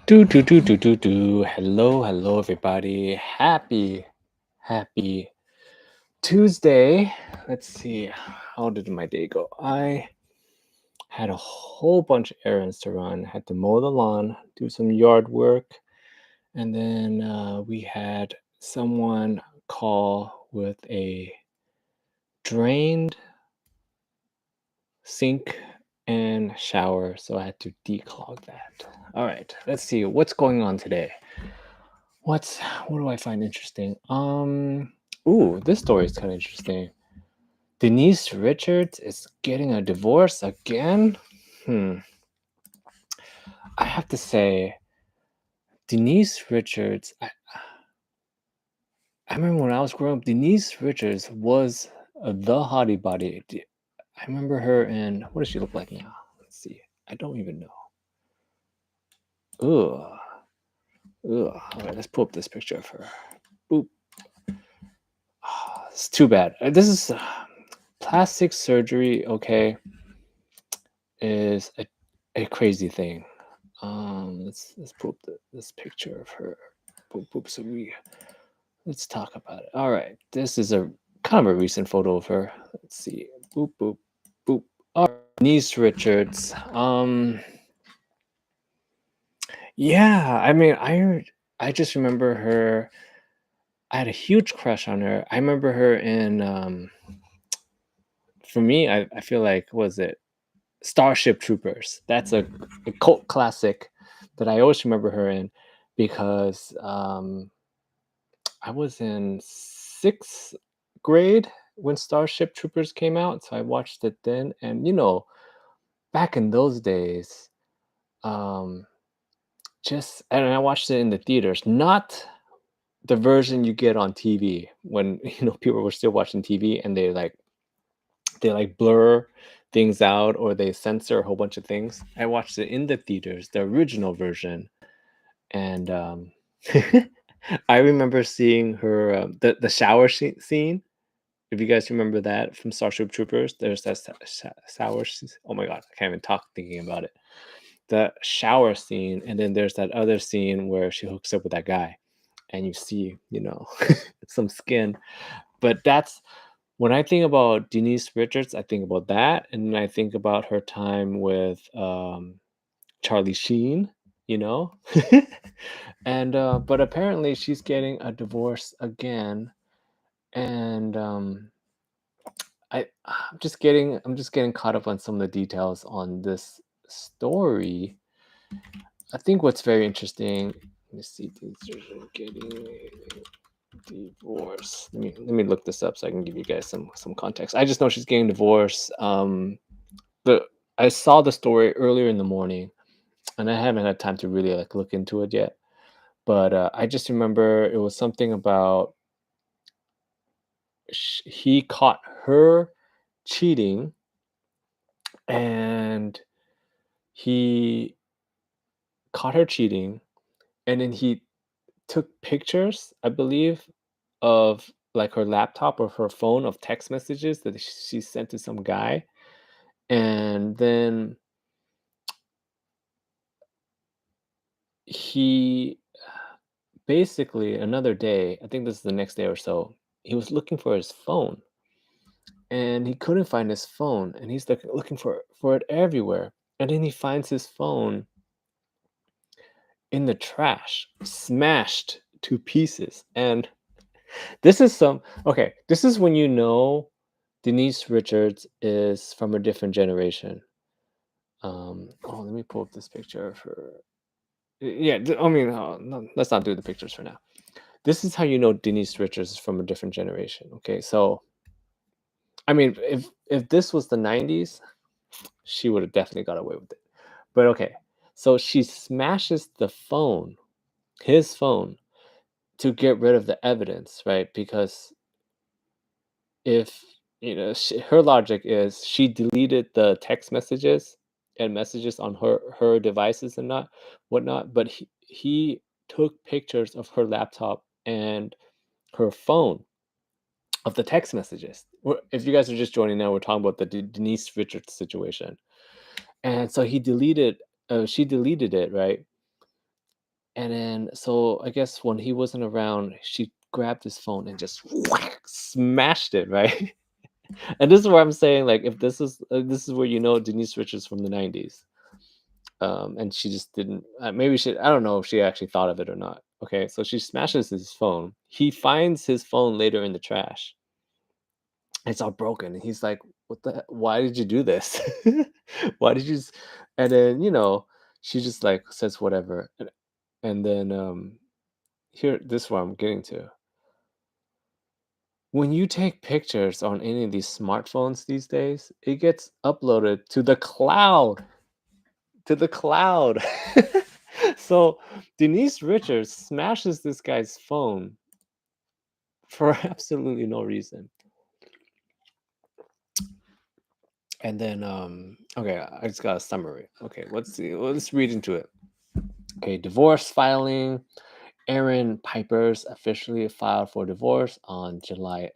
Do. Hello, everybody. Happy Tuesday. Let's see, how did my day go? I had a whole bunch of errands to run. Had to mow the lawn, do some yard work, and then we had someone call with a drained sink and shower, so I had to declog that. All right, let's see what's going on today. What do I find interesting? Ooh, this story is kind of interesting. Denise Richards is getting a divorce again. Hmm. I have to say, Denise Richards. I remember when I was growing up, Denise Richards was the hottie body. I remember her in, what does she look like now? Let's see. I don't even know. Ugh. Ugh. All right, let's pull up this picture of her. Boop. It's too bad. This is plastic surgery. Okay, is a crazy thing. Let's pull up this picture of her. Boop boop. So let's talk about it. All right, this is a kind of a recent photo of her. Let's see. Boop boop boop. All right, Denise Richards. Yeah. I mean, I just remember her. I had a huge crush on her. I remember her in. For me, I feel like, what was it Starship Troopers? That's a cult classic that I always remember her in because I was in sixth grade when Starship Troopers came out, so I watched it then. And back in those days, um, and I watched it in the theaters, not the version you get on TV when people were still watching TV and they blur things out or they censor a whole bunch of things. I watched it in the theaters, the original version, and I remember seeing her the shower scene. If you guys remember that from Starship Troopers, there's that shower. Oh my god, I can't even talk thinking about it. The shower scene, and then there's that other scene where she hooks up with that guy, and you see, some skin. But that's when I think about Denise Richards, I think about that, and then I think about her time with Charlie Sheen, you know? And but apparently she's getting a divorce again, and I'm just getting caught up on some of the details on this story. I think what's very interesting. Let me see. Getting a divorce. Let me look this up so I can give you guys some context. I just know she's getting divorced. The I saw the story earlier in the morning, and I haven't had time to really look into it yet. But I just remember it was something about he caught her cheating, and he caught her cheating, and then he took pictures, I believe, of her laptop or her phone of text messages that she sent to some guy, and then he basically another day, I think this is the next day or so, he was looking for his phone and he couldn't find his phone, and he's looking for it everywhere, and then he finds his phone in the trash, smashed to pieces. And this is when Denise Richards is from a different generation. Let me pull up this picture of her. Yeah, I mean, no, let's not do the pictures for now. This is how you know Denise Richards is from a different generation. Okay, so I mean, if this was the '90s, she would have definitely got away with it. But okay, so she smashes the phone, his phone, to get rid of the evidence, right? Because if her logic is she deleted the text messages and messages on her devices and not whatnot, but he took pictures of her laptop and her phone of the text messages. If you guys are just joining now, we're talking about the Denise Richards situation. And so she deleted it, right? And then, so I guess when he wasn't around, she grabbed his phone and just whack, smashed it, right? And this is where I'm saying, like, if this is where Denise Richards from the '90s, and she just didn't. Maybe she. I don't know if she actually thought of it or not. Okay, so she smashes his phone. He finds his phone later in the trash. It's all broken, and he's like, "What the? Why did you do this? Why did you?" And then she just like says whatever, and then here, this is what I'm getting to. When you take pictures on any of these smartphones these days, it gets uploaded to the cloud. To the cloud. So Denise Richards smashes this guy's phone for absolutely no reason. And then okay, I just got a summary. Okay, let's see. Let's read into it. Okay, divorce filing. Aaron Pipers officially filed for divorce on July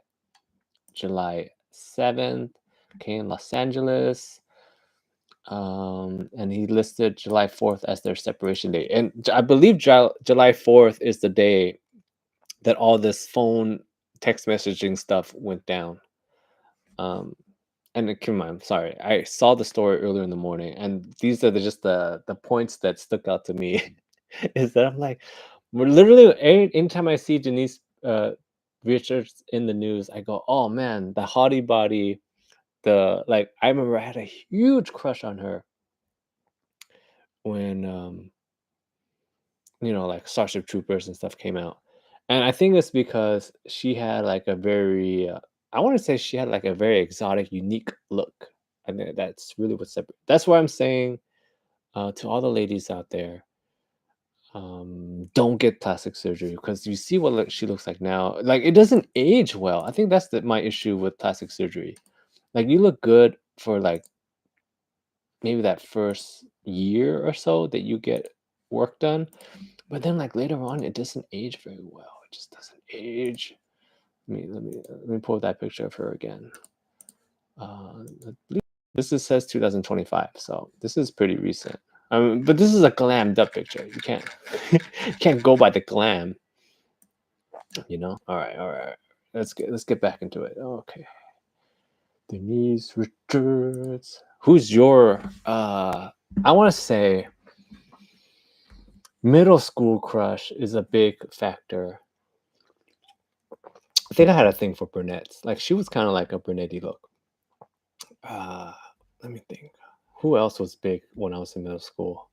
7th. Okay, in Los Angeles. And he listed July 4th as their separation date. And I believe July 4th is the day that all this phone text messaging stuff went down. Um, and keep in mind, I'm sorry, I saw the story earlier in the morning, and these are just the points that stuck out to me. Is that I'm like, we're literally anytime I see Denise Richards in the news, I go, oh man, the hottie body. The like, I remember I had a huge crush on her when like Starship Troopers and stuff came out. And I think it's because she had like a very I want to say she had like a very exotic, unique look. I think that's really what's separate. That's why I'm saying to all the ladies out there, don't get plastic surgery because you see what she looks like now. Like it doesn't age well. I think that's my issue with plastic surgery. Like you look good for like maybe that first year or so that you get work done. But then, like later on, it doesn't age very well. It just doesn't age. Let me pull that picture of her again. I believe says 2025, so this is pretty recent. But this is a glammed up picture. You can't you can't go by the glam. All right, all right. Let's get back into it. Okay, Denise Richards. Who's your I want to say middle school crush is a big factor. I think I had a thing for brunettes. Like she was kind of like a brunette look. Uh, Let me think. Who else was big when I was in middle school?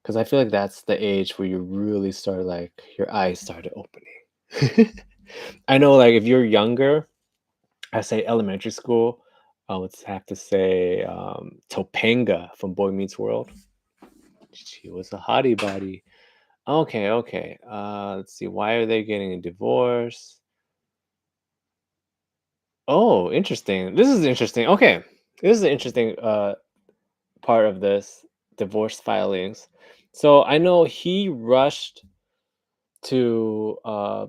Because I feel like that's the age where you really start like your eyes started opening. I know, like if you're younger, I say elementary school. I would have to say Topanga from Boy Meets World. She was a hottie body. Okay, okay. Let's see. Why are they getting a divorce? Oh, interesting. This is interesting. Okay. This is an interesting part of this divorce filings. So I know he rushed to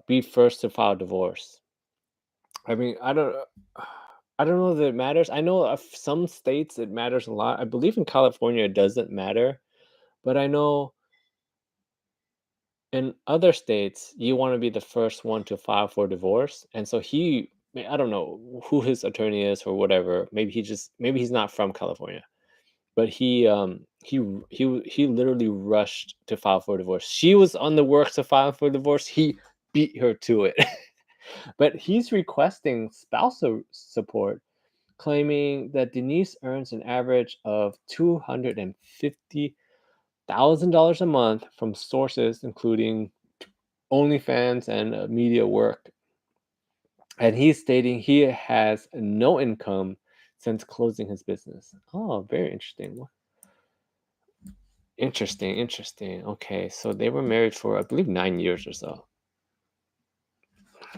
be first to file divorce. I mean, I don't know that it matters. I know of some states it matters a lot. I believe in California it doesn't matter, but I know in other states you want to be the first one to file for divorce. And so I don't know who his attorney is or whatever. Maybe he's not from California. But he literally rushed to file for divorce. She was on the work to file for divorce. He beat her to it. But he's requesting spousal support, claiming that Denise earns an average of $250,000 a month from sources including OnlyFans and media work. And he's stating he has no income since closing his business. Oh, very interesting. Interesting, interesting. Okay, so they were married for, I believe, 9 years or so.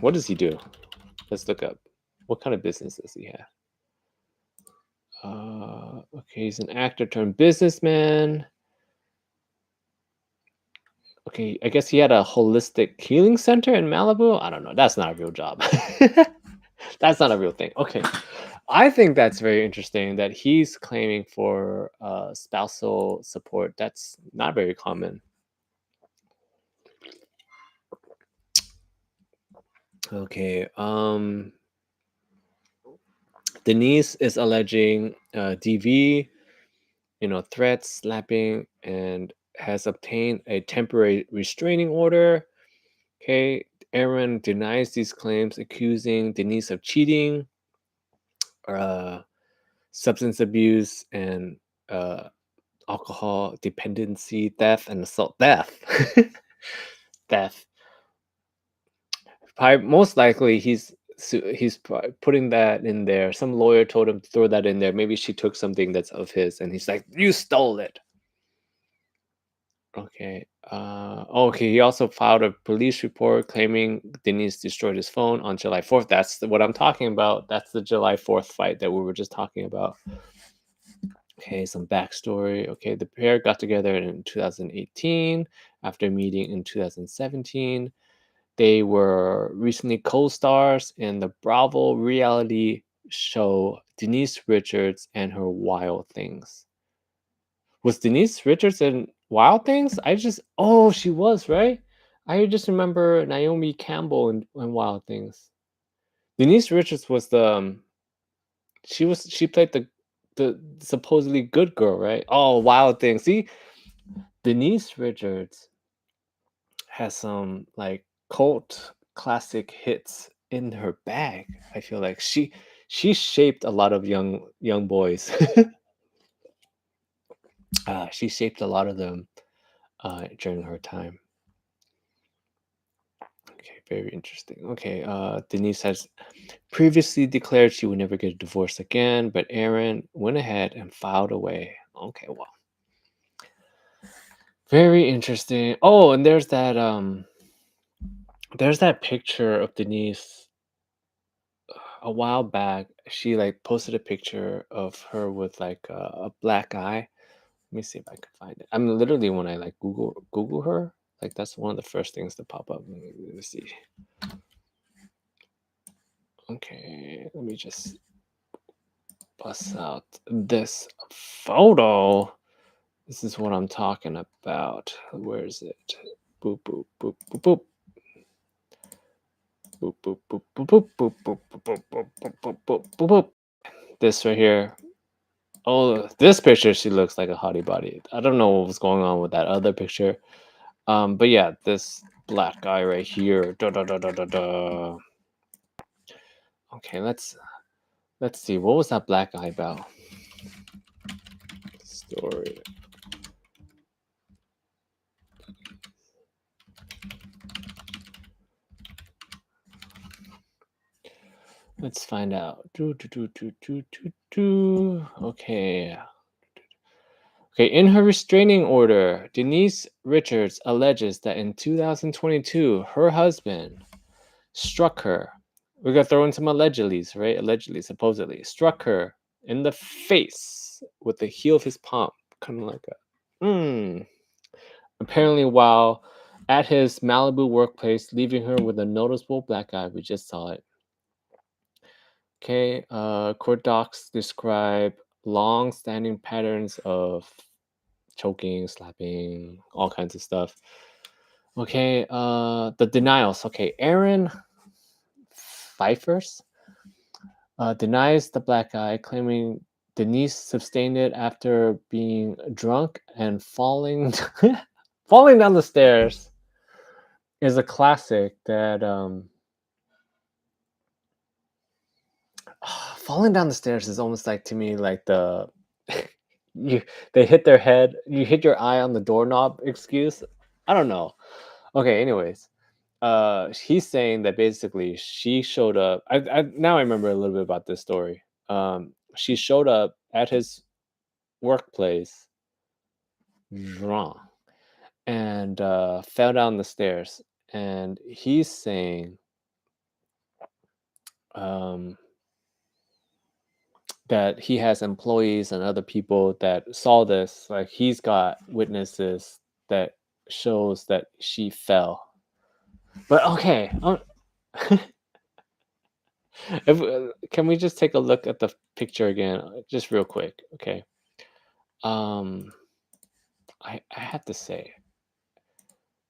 What does he do? Let's look up. What kind of business does he have? Okay, he's an actor turned businessman. Okay, I guess he had a holistic healing center in Malibu. I don't know. That's not a real job. That's not a real thing. Okay, I think that's very interesting that he's claiming for spousal support. That's not very common. Okay. Denise is alleging DV, threats, slapping, and has obtained a temporary restraining order. Okay. Aaron denies these claims, accusing Denise of cheating, uh, substance abuse, and uh, alcohol dependency, theft, and assault. Theft. Theft. Most likely, putting that in there. Some lawyer told him to throw that in there. Maybe she took something that's of his, and he's like, "You stole it." Okay. Okay. He also filed a police report claiming Denise destroyed his phone on July 4th. That's what I'm talking about. That's the July 4th fight that we were just talking about. Okay, some backstory. Okay, the pair got together in 2018 after meeting in 2017. They were recently co-stars in the Bravo reality show Denise Richards and Her Wild Things. Was Denise Richards in Wild Things? Oh, she was, right? I just remember Naomi Campbell in Wild Things. Denise Richards was she played the supposedly good girl, right? Oh, Wild Things. See, Denise Richards has some like cult classic hits in her bag. I feel like she shaped a lot of young boys. She shaped a lot of them during her time. Okay, very interesting. Okay, Denise has previously declared she would never get a divorce again, but Aaron went ahead and filed away. Okay, well, very interesting. Oh, and there's that picture of Denise a while back. She like posted a picture of her with like a black eye. Let me see if I can find it. I'm literally when I like Google her, like that's one of the first things to pop up. Let me see. Okay, let me just bust out this photo. This is what I'm talking about. Where is it? Boop boop boop boop boop. Boop boop boop boop boop boop boop boop boop boop boop boop boop boop. This right here. Oh, this picture, she looks like a hottie body. I don't know what was going on with that other picture. But yeah, this black guy right here. Da, da, da, da, da, da. Okay, let's see. What was that black guy about? Story. Let's find out. Do, do, do, do, do, do, do. Okay. Okay, in her restraining order, Denise Richards alleges that in 2022, her husband struck her. We're gonna throw in some allegedlys, right? Allegedly, supposedly, struck her in the face with the heel of his palm, kind of like a. Apparently, while at his Malibu workplace, leaving her with a noticeable black eye. We just saw it. Okay, court docs describe long-standing patterns of choking, slapping, all kinds of stuff. Okay, the denials. Okay, Aaron Pfeiffer's denies the black eye, claiming Denise sustained it after being drunk and falling falling down the stairs is a classic that falling down the stairs is almost like to me like the you they hit their head, you hit your eye on the doorknob excuse. I don't know. Okay, anyways. He's saying that basically she showed up. I now I remember a little bit about this story. She showed up at his workplace drunk and fell down the stairs. And he's saying um, that he has employees and other people that saw this. Like he's got witnesses that shows that she fell. But okay, can we just take a look at the picture again, just real quick? Okay. Um, I have to say,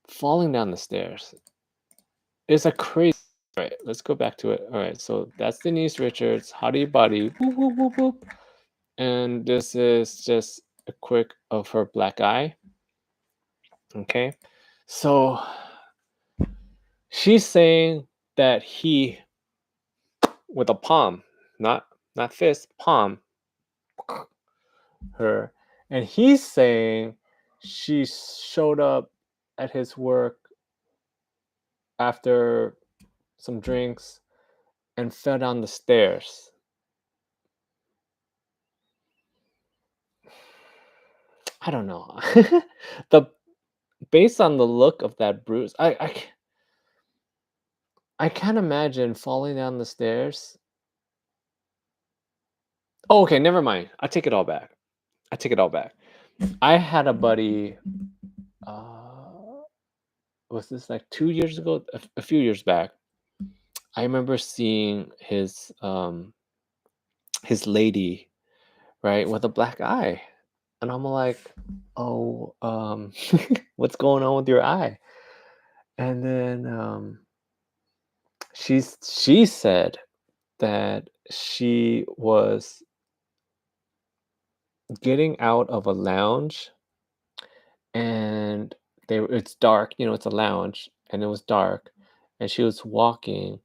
falling down the stairs is a crazy. All right, let's go back to it. All right, so that's Denise Richards, Hottie Body, whoop, whoop, whoop, whoop. And this is just a quick of her black eye. Okay, so she's saying that he, with a palm, not fist, palm, her, and he's saying she showed up at his work after some drinks and fell down the stairs. I don't know. the Based on the look of that bruise, I can't imagine falling down the stairs. Oh, okay, never mind. I take it all back. I take it all back. I had a buddy. Uh, was this like 2 years ago? A few years back. I remember seeing his lady, right, with a black eye, and I'm like, oh, what's going on with your eye? And then she said that she was getting out of a lounge, and it's dark, it's a lounge, and it was dark, and she was walking,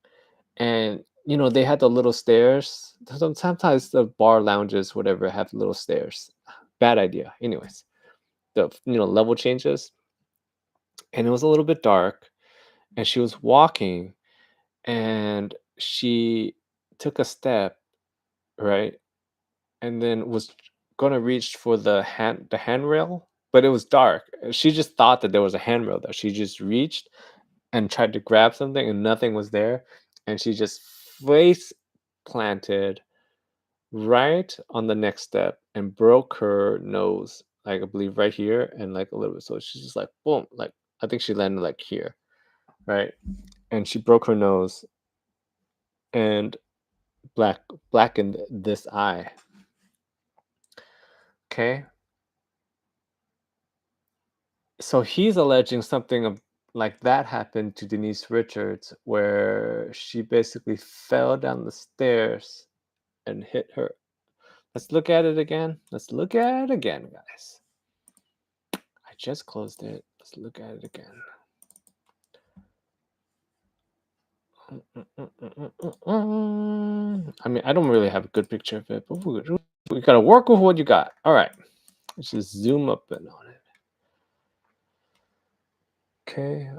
and they had the little stairs. Sometimes the bar lounges, whatever, have little stairs. Bad idea. Anyways, the level changes, and it was a little bit dark, and she was walking, and she took a step, right, and then was gonna reach for the handrail, but it was dark. She just thought that there was a handrail there. She just reached and tried to grab something, and nothing was there, and she just face planted right on the next step and broke her nose, like I believe right here, and like a little bit. So she's just like boom, like I think she landed like here, right, and she broke her nose and black blackened this eye. Okay, so he's alleging something like that happened to Denise Richards, where she basically fell down the stairs and hit her. Let's look at it again. Let's look at it again, guys. I just closed it. Let's look at it again. I mean, I don't really have a good picture of it, but we gotta work with what you got. All right, let's just zoom up in on it. Okay.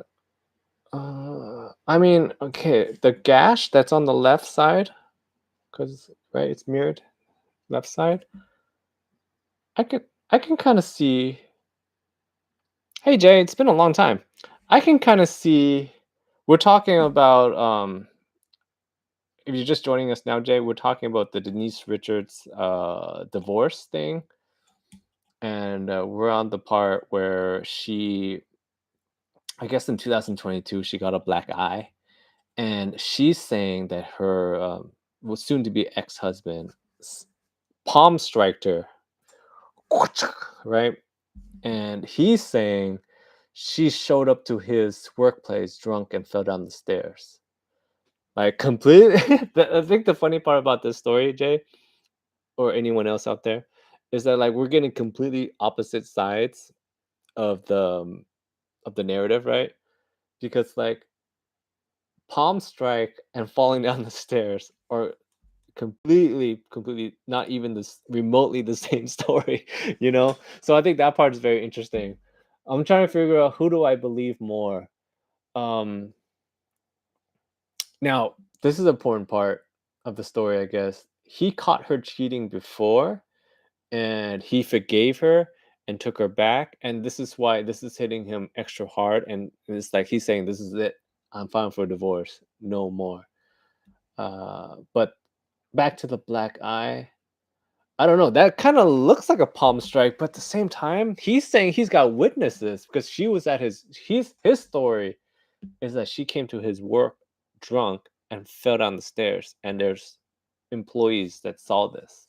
I mean, okay, the gash that's on the left side, because right, it's mirrored left side. I can kind of see. Hey Jay, it's been a long time. I can kind of see. We're talking about if you're just joining us now, Jay, we're talking about the Denise Richards divorce thing, and we're on the part where I guess in 2022, she got a black eye, and she's saying that her was soon to be ex-husband palm striked her, right? And he's saying she showed up to his workplace drunk and fell down the stairs. Like complete. I think the funny part about this story, Jay, or anyone else out there, is that like we're getting completely opposite sides of the narrative, right? Because like palm strike and falling down the stairs are completely not even this remotely the same story, so I think that part is very interesting. I'm trying to figure out who do I believe more. um Now this is an important part of the story, I guess. He caught her cheating before, and he forgave her and took her back, and this is why this is hitting him extra hard, and it's like he's saying, this is it, I'm filing for divorce, no more. But back to the black eye. I don't know. That kind of looks like a palm strike, but at the same time, he's saying he's got witnesses because she was at his story is that she came to his work drunk and fell down the stairs, and there's employees that saw this.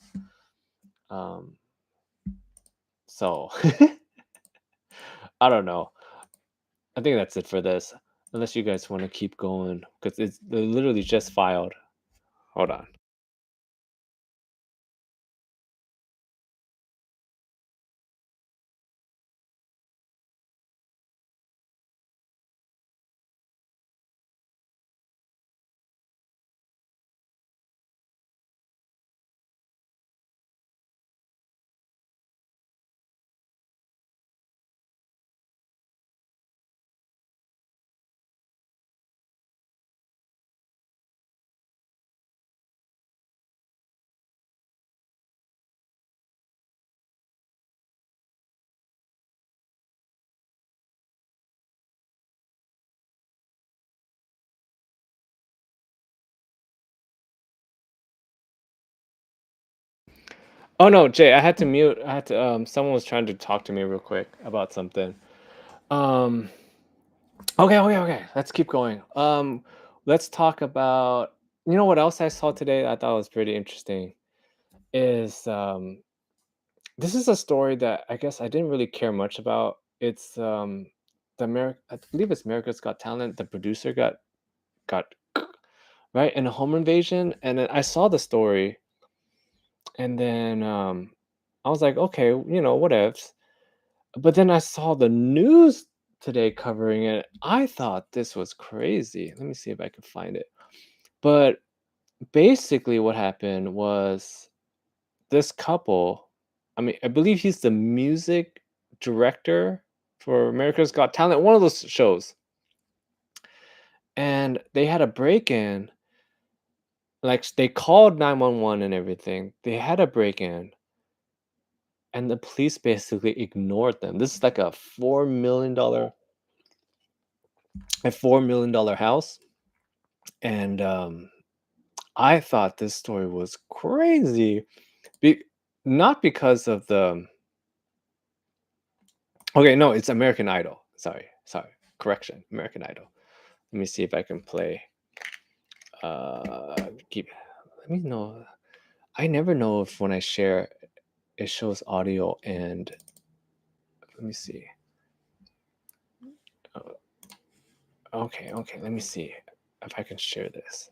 Um, so I don't know. I think that's it for this. Unless you guys want to keep going, because it's they literally just filed. Hold on. Oh no, Jay, I had to mute. I had to. Someone was trying to talk to me real quick about something. Um. Okay, okay, okay. Let's keep going. Let's talk about. You know what else I saw today? I thought was pretty interesting. Is this is a story that I guess I didn't really care much about. It's the America. I believe it's America's Got Talent. The producer got right in a home invasion, and then I saw the story, and then I was like, okay, what ifs. But then I saw the news today covering it. I thought this was crazy. Let me see if I can find it. But basically, what happened was this couple, I mean, I believe he's the music director for America's Got Talent, one of those shows. And they had a break in, like they called 911 and everything. They had a break in, and the police basically ignored them. This is like a $4 million house. And I thought this story was crazy. Be- Not because of the okay, no, it's American Idol. Sorry, correction, American Idol. Let me see if I can play. Uh, keep. Let me know. I never know if when I share, it shows audio and. Let me see. Uh, okay. Let me see if I can share this.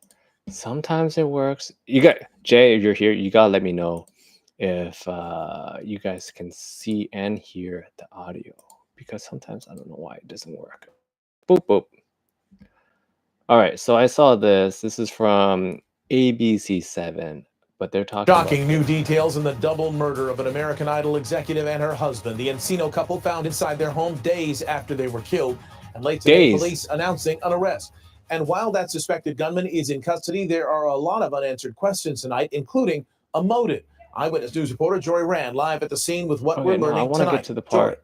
Sometimes it works. You got Jay, if you're here, you gotta let me know if you guys can see and hear the audio because sometimes I don't know why it doesn't work. Boop boop. All right, so I saw this. This is from ABC7, but they're talking about Shocking new details in the double murder of an American Idol executive and her husband. The Encino couple found inside their home days after they were killed, and late today, days. police announcing an arrest. And while that suspected gunman is in custody, there are a lot of unanswered questions tonight, including a motive. Eyewitness News reporter Joy Rand live at the scene with what we're Okay, no, I learning want to get tonight. to the Joy. part.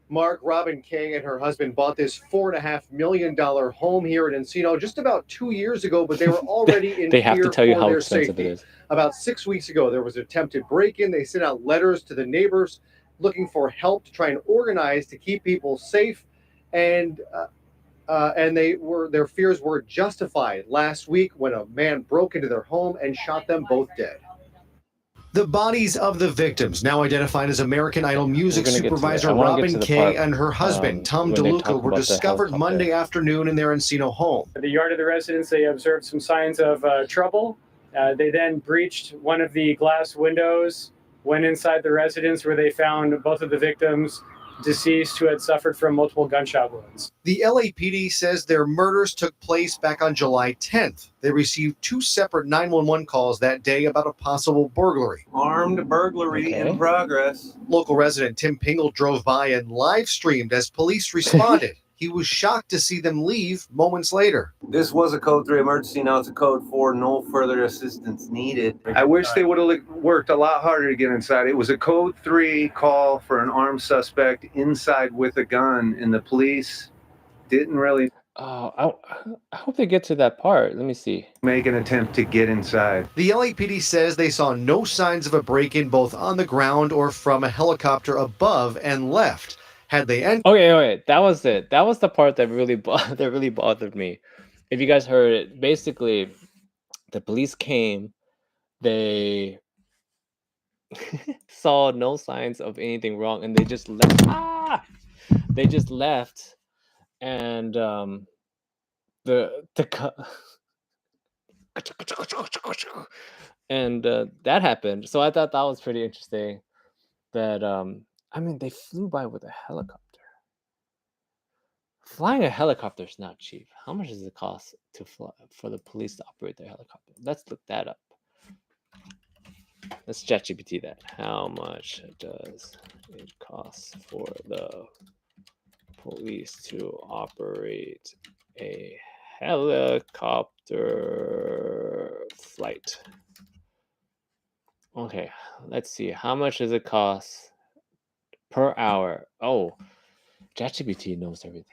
Mark, Robin King and her husband bought this $4.5 million home here in Encino just about 2 years ago, but they were already in They have to fear tell you for how their expensive it safety. is. About 6 weeks ago, there was an attempted break in. They sent out letters to the neighbors looking for help to try and organize to keep people safe. And their fears were justified last week when a man broke into their home and shot them both dead. The bodies of the victims, now identified as American Idol We're music gonna get to that. I supervisor want to get to Robin the Kay part and her husband, Tom when they DeLuca, talk were about the discovered helicopter. Monday afternoon in their Encino home. At the yard of the residence, they observed some signs of trouble. They then breached one of the glass windows, went inside the residence where they found both of the victims deceased who had suffered from multiple gunshot wounds. The LAPD says their murders took place back on July 10th. They received two separate 911 calls that day about a possible burglary. Armed burglary Okay. in progress. Local resident Tim Pingle drove by and live streamed as police responded. He was shocked to see them leave moments later. This was a code 3 emergency. Now it's a code 4. No further assistance needed. I wish they would have worked a lot harder to get inside. It was a code 3 call for an armed suspect inside with a gun, and the police didn't really I hope they get to that part. Let me see. make an attempt to get inside. The LAPD says they saw no signs of a break-in both on the ground or from a helicopter above and left. Had they entered... Okay, that was it. That was the part that really that really bothered me. If you guys heard it, basically, the police came. They saw no signs of anything wrong, and they just left. They just left, and the and that happened. So I thought that was pretty interesting. That I mean, they flew by with a helicopter. Flying a helicopter is not cheap. How much does it cost to fly for the police to operate their helicopter? Let's look that up. Let's ChatGPT that. How much does it cost for the police to operate a helicopter flight? Okay, let's see. How much does it cost per hour? Oh, ChatGPT knows everything.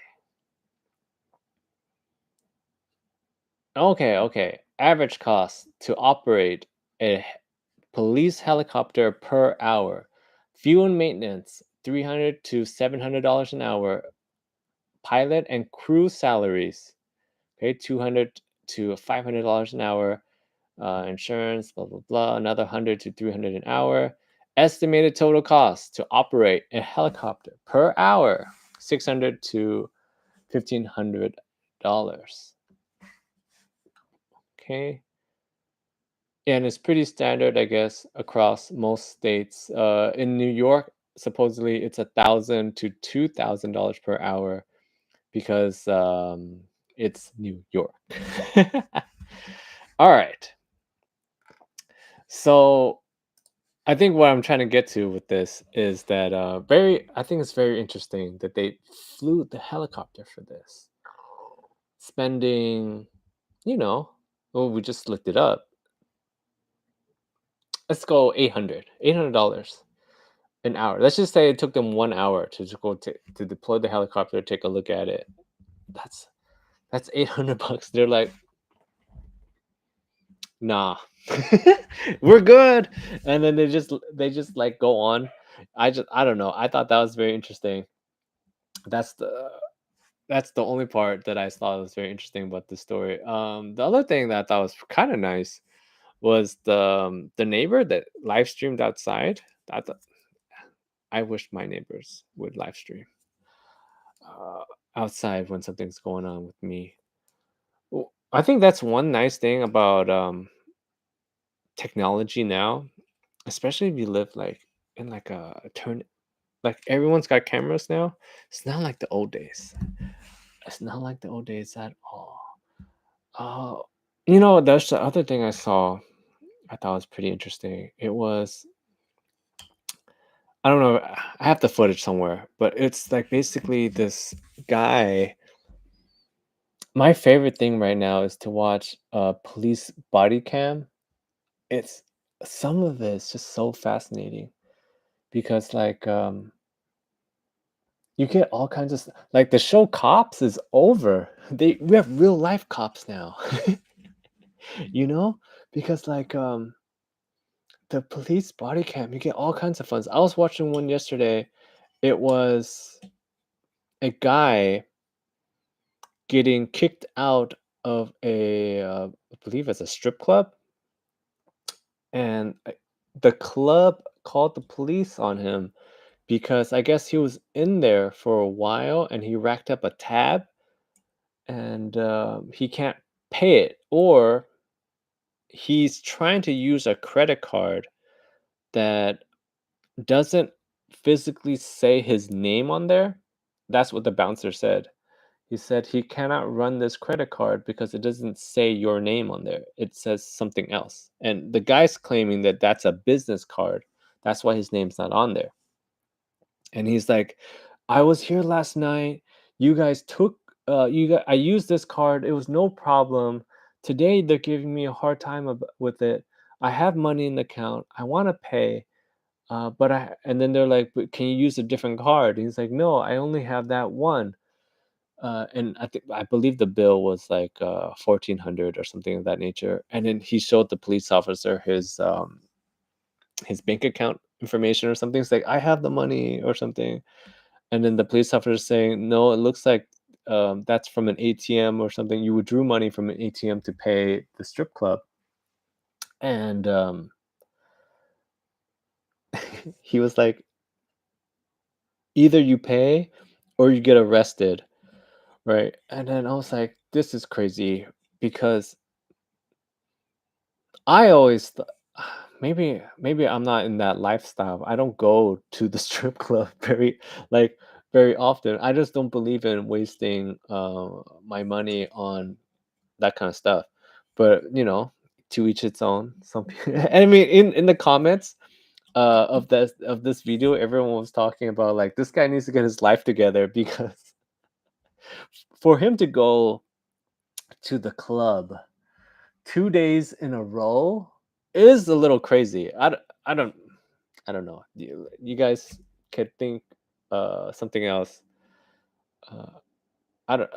Okay. Average cost to operate a police helicopter per hour. Fuel and maintenance, $300 to $700 an hour. Pilot and crew salaries, okay, $200 to $500 an hour. Insurance, blah blah blah, another $100 to $300 an hour. Estimated total cost to operate a helicopter per hour, $600 to $1,500. Okay. And it's pretty standard, I guess, across most states. In New York, supposedly it's $1,000 to $2,000 per hour because it's New York. All right. So I think what I'm trying to get to with this is that I think it's very interesting that they flew the helicopter for this, spending, well, we just looked it up. Let's go $800 an hour. Let's just say it took them 1 hour to go to deploy the helicopter, take a look at it. That's $800. They're like, nah, we're good, and then they just like go on. I don't know. I thought that was very interesting. That's the only part that I thought was very interesting about the story. The other thing that I thought was kind of nice was the neighbor that live streamed outside. I wish my neighbors would live stream outside when something's going on with me. Well, I think that's one nice thing about technology now, especially if you live like in like a turn, like everyone's got cameras now. It's not like the old days. It's not like the old days at all. Uh, that's the other thing I saw. I thought was pretty interesting. It was, I don't know. I have the footage somewhere, but it's like basically this guy. My favorite thing right now is to watch police body cam. It's Some of it is just so fascinating because like you get all kinds of like the show Cops is over. We have real life cops now. you know? Because like the police body cam, you get all kinds of fun. I was watching one yesterday. It was a guy getting kicked out of I believe it's a strip club, and the club called the police on him because I guess he was in there for a while and he racked up a tab, and he can't pay it, or he's trying to use a credit card that doesn't physically say his name on there. That's what the bouncer said. He said he cannot run this credit card because it doesn't say your name on there. It says something else. And the guy's claiming that that's a business card. That's why his name's not on there. And he's like, I was here last night. You guys took I used this card. It was no problem. Today they're giving me a hard time with it. I have money in the account. I want to pay. And then they're like, but can you use a different card? And he's like, no, I only have that one. And I believe the bill was like 1,400 or something of that nature. And then he showed the police officer his bank account information or something. It's like, I have the money or something. And then the police officer is saying, no, it looks like that's from an ATM or something. You withdrew money from an ATM to pay the strip club. And he was like, either you pay or you get arrested. right? And then I was like, this is crazy because I always maybe I'm not in that lifestyle. I don't go to the strip club like very often. I just don't believe in wasting my money on that kind of stuff. But to each its own. Some people, I mean, in the comments of this video, everyone was talking about like this guy needs to get his life together because for him to go to the club 2 days in a row is a little crazy. I don't know. You guys could think something else. Uh, I don't.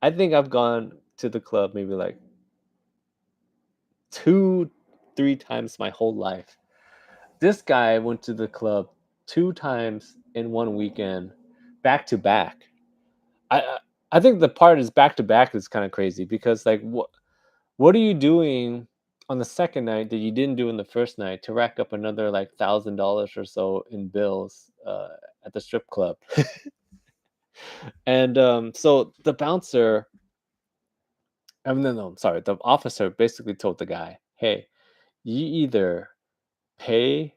I think I've gone to the club maybe like 2, 3 times my whole life. This guy went to the club 2 times in one weekend, back to back. I I I think the part is back to back is kind of crazy because like what are you doing on the second night that you didn't do in the first night to rack up another like $1,000 or so in bills at the strip club? And so the bouncer, I mean, no, I'm sorry, the officer basically told the guy, "Hey, you either pay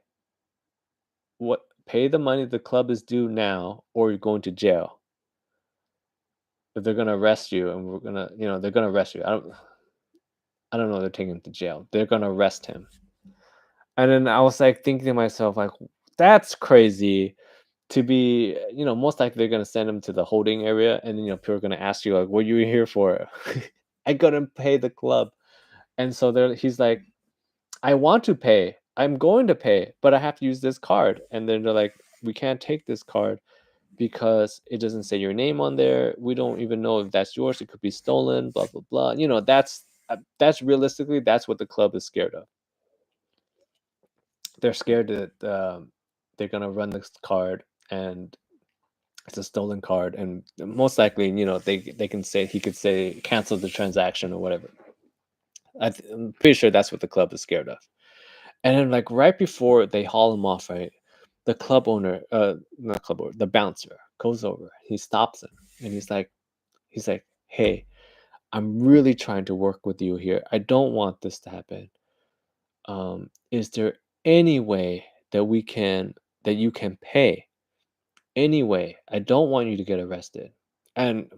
pay the money the club is due now, or you're going to jail. If they're gonna arrest you, and they're gonna arrest you. I don't know. They're taking him to jail. They're gonna arrest him." And then I was like thinking to myself, like, that's crazy to be, most likely they're gonna send him to the holding area, and then people are gonna ask you like, "What you here for?" I couldn't pay the club, and so he's like, "I want to pay. I'm going to pay, but I have to use this card." And then they're like, "We can't take this card because it doesn't say your name on there. We don't even know if that's yours. It could be stolen. Blah blah blah." That's realistically that's what the club is scared of. They're scared that they're gonna run this card and it's a stolen card, and most likely, they can say he could say cancel the transaction or whatever. I'm pretty sure that's what the club is scared of. And then, like right before they haul him off, right, the club owner, not club owner, the bouncer goes over. He stops him, and he's like, "Hey, I'm really trying to work with you here. I don't want this to happen. Is there any way that you can pay? Anyway, I don't want you to get arrested." And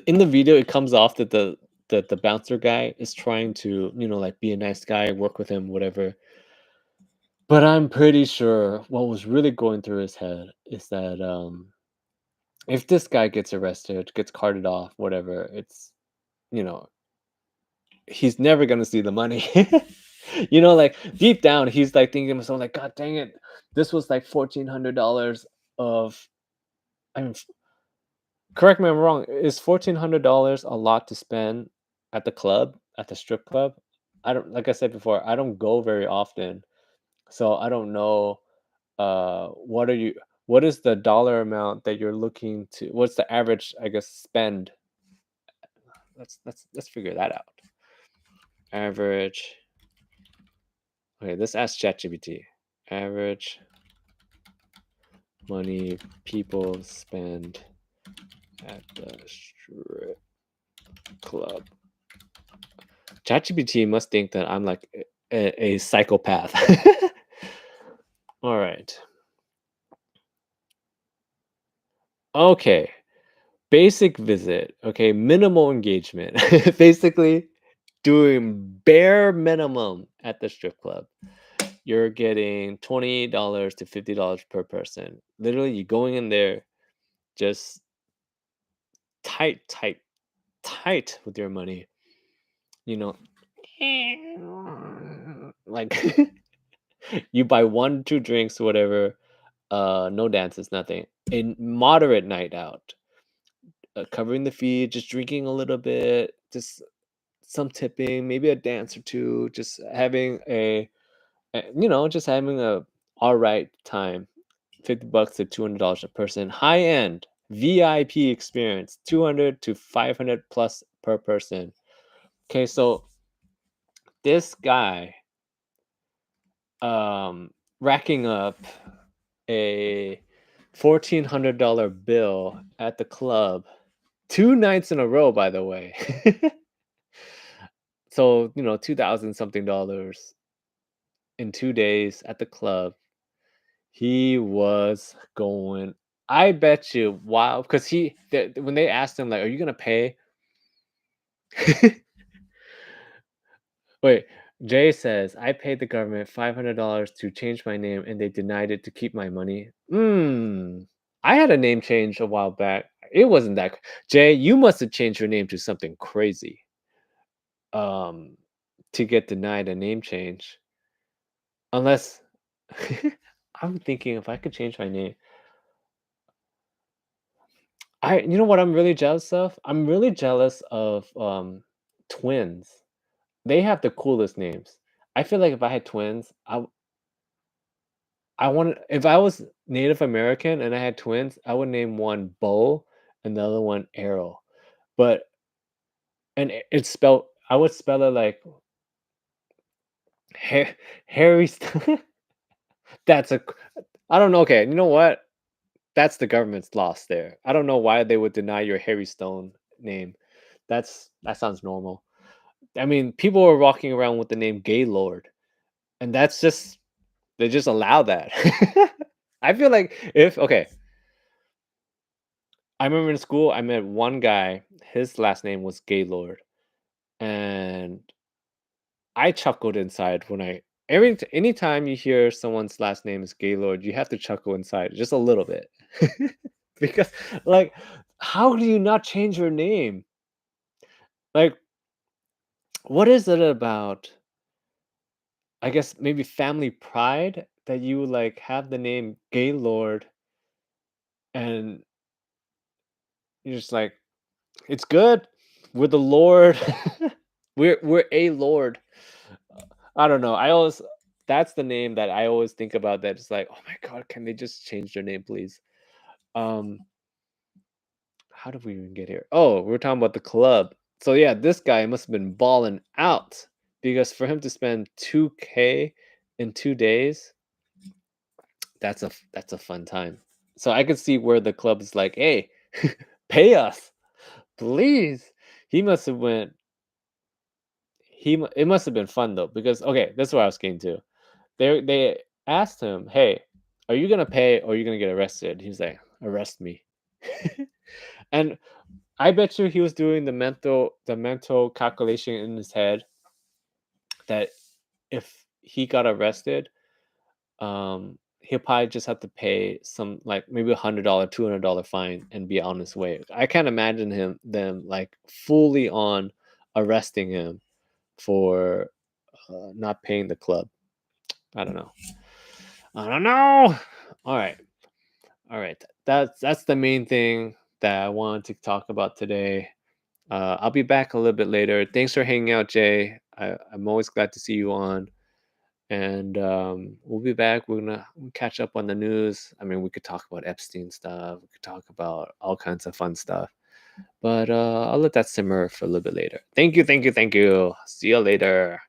in the video, it comes off that the bouncer guy is trying to like be a nice guy, work with him, whatever. But I'm pretty sure what was really going through his head is that if this guy gets arrested, gets carted off, whatever, it's you know he's never gonna see the money. Like deep down, he's like thinking to himself, like, "God dang it, this was like $1,400 of." I mean, correct me if I'm wrong. Is $1,400 a lot to spend at the club, at the strip club? I don't, like I said before, I don't go very often, so I don't know. What is the dollar amount that you're looking to? What's the average, I guess, spend? Let's figure that out. Average. Okay, let's ask ChatGPT. Average money people spend at the strip club. ChatGPT must think that I'm like a psychopath. All right. Okay. Basic visit. Okay. Minimal engagement. Basically, doing bare minimum at the strip club. You're getting $20 to $50 per person. Literally, you're going in there just tight, tight, tight with your money. You know, like you buy 1, 2 drinks, whatever. No dances, nothing. A moderate night out, covering the fee, just drinking a little bit, just some tipping, maybe a dance or two, just having just having a all right time. $50 to $200 a person. High end VIP experience, 200 to 500 plus per person. Okay, so this guy racking up a $1,400 bill at the club. 2 nights in a row, by the way. So, 2,000 something dollars in 2 days at the club. He was going, I bet you, wow, because when they asked him, like, "Are you gonna pay?" Wait, Jay says, "I paid the government $500 to change my name, and they denied it to keep my money." I had a name change a while back. It wasn't that Jay, you must have changed your name to something crazy, um, to get denied a name change. Unless I'm thinking if I could change my name. You know what I'm really jealous of? I'm really jealous of twins. They have the coolest names. I feel like if I had twins, I want if I was Native American and I had twins, I would name one Bo and the other one Arrow. But it's spelled I would spell it like Harry that's a I don't know. Okay, you know what? That's the government's loss there. I don't know why they would deny your Harry Stone name. That sounds normal. I mean, people are walking around with the name Gaylord, and that's just they just allow that. I feel like if okay, I remember in school I met one guy. His last name was Gaylord, and I chuckled inside when anytime you hear someone's last name is Gaylord, you have to chuckle inside just a little bit. Because like how do you not change your name? Like what is it about I guess maybe family pride that you like have the name Gaylord and you're just like it's good. We're the Lord. we're a Lord. I don't know. I always that's the name that I always think about that it's like, "Oh my god, can they just change their name, please?" Um, how did we even get here? Oh, we're talking about the club. So yeah, this guy must have been balling out because for him to spend 2K in 2 days, that's a fun time. So I could see where the club is like, "Hey, pay us, please." He must have went it must have been fun though because okay, that's what I was getting to. They asked him, "Hey, are you gonna pay or are you gonna get arrested?" He's like, "Arrest me." And I bet you he was doing the mental calculation in his head that if he got arrested, he'll probably just have to pay some like maybe $100, $200 fine and be on his way. I can't imagine them like fully on arresting him for not paying the club. I don't know. I don't know. All right. All right. That's the main thing that I wanted to talk about today. I'll be back a little bit later. Thanks for hanging out, Jay. I'm always glad to see you on. And we'll be back. We'll catch up on the news. I mean, we could talk about Epstein stuff. We could talk about all kinds of fun stuff. But I'll let that simmer for a little bit later. Thank you, thank you, thank you. See you later.